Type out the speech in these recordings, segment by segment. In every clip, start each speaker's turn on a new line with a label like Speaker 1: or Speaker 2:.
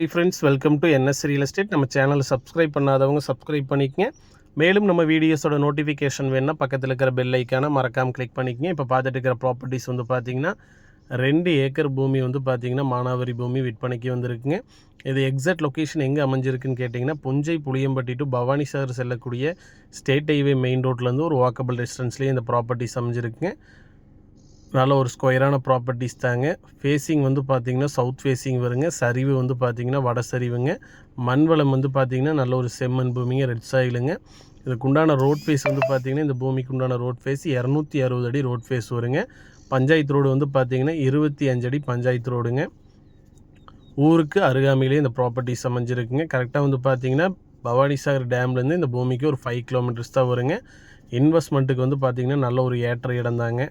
Speaker 1: High friends, welcome to NS real estate. நம்ம சேனலை subscribe பண்ணாதவங்க சப்ஸ்கிரைப் பண்ணிக்கங்க. மேலும் நம்ம வீடியோஸோட நோட்டிஃபிகேஷன் வேணுன்னா பக்கத்தில் இருக்கிற பெல் ஐக்கானை மறக்காமல் கிளிக் பண்ணிக்கங்க. இப்போ பார்த்துட்டு இருக்கிற ப்ராப்பர்ட்டிஸ் வந்து பார்த்திங்கன்னா 2 ஏக்கர் பூமி வந்து பார்த்திங்கன்னா மானாவாரி பூமி விற்பனைக்கு வந்திருக்குங்க. இது எக்ஸாக்ட் லொக்கேஷன் எங்கே அமைஞ்சிருக்குன்னு கேட்டிங்கன்னா புஞ்சை புளியம்பட்டி டு பவானி சாகர் செல்லக்கூடிய ஸ்டேட் ஹைவே மெயின் ரோட்லேருந்து ஒரு வாக்கபிள் டிஸ்டன்ஸ்லேயே இந்த ப்ராப்பர்ட்டிஸ் அமைஞ்சிருக்குங்க. நல்ல ஒரு ஸ்கொயரான ப்ராப்பர்ட்டிஸ் தாங்க. ஃபேஸிங் வந்து பார்த்திங்கன்னா சவுத் ஃபேஸிங் வருங்க. சரிவு வந்து பார்த்திங்கன்னா வட சரிவுங்க. மண் வளம் வந்து பார்த்திங்கன்னா நல்ல ஒரு செம்மண் பூமிங்க, ரெட் சாயிலுங்க. இதுக்குண்டான ரோட் ஃபேஸ் வந்து பார்த்திங்கன்னா இந்த பூமிக்கு உண்டான ரோட் ஃபேஸ் 260 அடி ரோட் ஃபேஸ் வருங்க. பஞ்சாயத்து ரோடு வந்து பார்த்திங்கன்னா 25 அடி பஞ்சாயத்து ரோடுங்க. ஊருக்கு அருகாமையிலே இந்த ப்ராப்பர்ட்டிஸ் அமைஞ்சிருக்குங்க. கரெக்டாக வந்து பார்த்திங்கன்னா பவானி சாகர் டேம்லேருந்து இந்த பூமிக்கு ஒரு 5 கிலோமீட்டர்ஸ் தான் வருங்க. இன்வெஸ்ட்மெண்ட்டுக்கு வந்து பார்த்திங்கன்னா நல்ல ஒரு ஏற்ற இடம் தாங்க.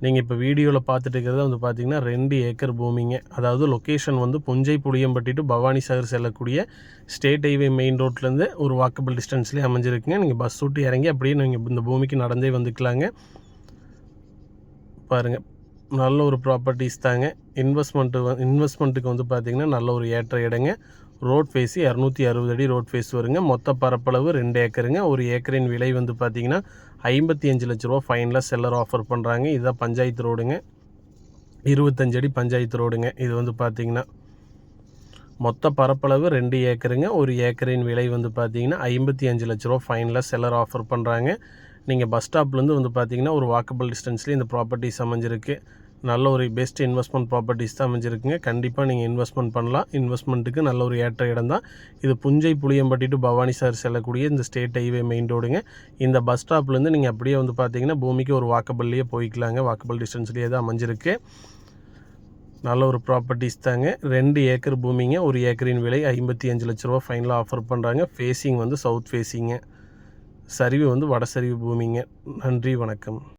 Speaker 1: நீங்கள் இப்போ வீடியோவில் பார்த்துட்டு இருக்கிறது வந்து பார்த்திங்கன்னா 2 ஏக்கர் பூமிங்க. அதாவது லொக்கேஷன் வந்து புஞ்சை புளியம்பட்டி டு பவானி சாகர் செல்லக்கூடிய ஸ்டேட் ஹைவே மெயின் ரோட்லேருந்து ஒரு வாக்கபிள் டிஸ்டன்ஸ்லேயே அமைஞ்சிருக்குங்க. நீங்கள் பஸ் விட்டு இறங்கி அப்படியே நீங்கள் இந்த பூமிக்கு நடந்தே வந்துக்கலாங்க. பாருங்கள், நல்ல ஒரு ப்ராப்பர்ட்டிஸ் தாங்க. இன்வெஸ்ட்மெண்ட்டுக்கு வந்து பார்த்திங்கன்னா நல்ல ஒரு ஏற்ற இடங்க. ரோட் ஃபேஸு 260 அடி ரோட் ஃபேஸ் வருங்க. மொத்த பரப்பளவு 2 ஏக்கருங்க. ஒரு ஏக்கரின் விலை வந்து பார்த்திங்கன்னா 55 லட்ச ரூபா ஃபைனலாக செல்லர் ஆஃபர் பண்ணுறாங்க. இதுதான் பஞ்சாயத்து ரோடுங்க. 25 அடி பஞ்சாயத்து ரோடுங்க. இது வந்து பார்த்திங்கன்னா மொத்த பரப்பளவு 2 ஏக்கருங்க. ஒரு ஏக்கரின் விலை வந்து பார்த்திங்கன்னா 55 லட்ச ரூபா ஃபைனலாக செல்லர் ஆஃபர் பண்ணுறாங்க. நீங்கள் பஸ் ஸ்டாப்லேருந்து வந்து பார்த்திங்கன்னா ஒரு வாக்கபிள் டிஸ்டன்ஸ்லேயே இந்த ப்ராப்பர்ட்டிஸ் அமைஞ்சிருக்கு. நல்ல ஒரு பெஸ்ட் இன்வெஸ்ட்மெண்ட் ப்ராப்பர்ட்டிஸ் தான் அமைஞ்சிருக்குங்க. கண்டிப்பாக நீங்கள் இன்வெஸ்ட்மெண்ட் பண்ணலாம். இன்வெஸ்ட்மெண்ட்டுக்கு நல்ல ஒரு ஏற்ற இடம் தான் இது. புஞ்சை புளியம்பட்டி டு பவானி சாகர் செல்லக்கூடிய இந்த ஸ்டேட் ஹைவே மெயின் ரோடுங்க. இந்த பஸ் ஸ்டாப்லேருந்து நீங்கள் அப்படியே வந்து பார்த்தீங்கன்னா பூமிக்கு ஒரு வாக்கபிள்லேயே போய்க்கலாங்க. வாக்கபிள் டிஸ்டன்ஸ்லேயே தான் அமைஞ்சிருக்கு. நல்ல ஒரு ப்ராப்பர்ட்டிஸ் தாங்க. 2 ஏக்கர் பூமிங்க. ஒரு ஏக்கரின் விலை 55 லட்ச ரூபா ஃபைனலாக ஆஃபர் பண்ணுறாங்க. ஃபேஸிங் வந்து சவுத் ஃபேஸிங்க. சரிவு வந்து வட சரிவு பூமிங்க. நன்றி, வணக்கம்.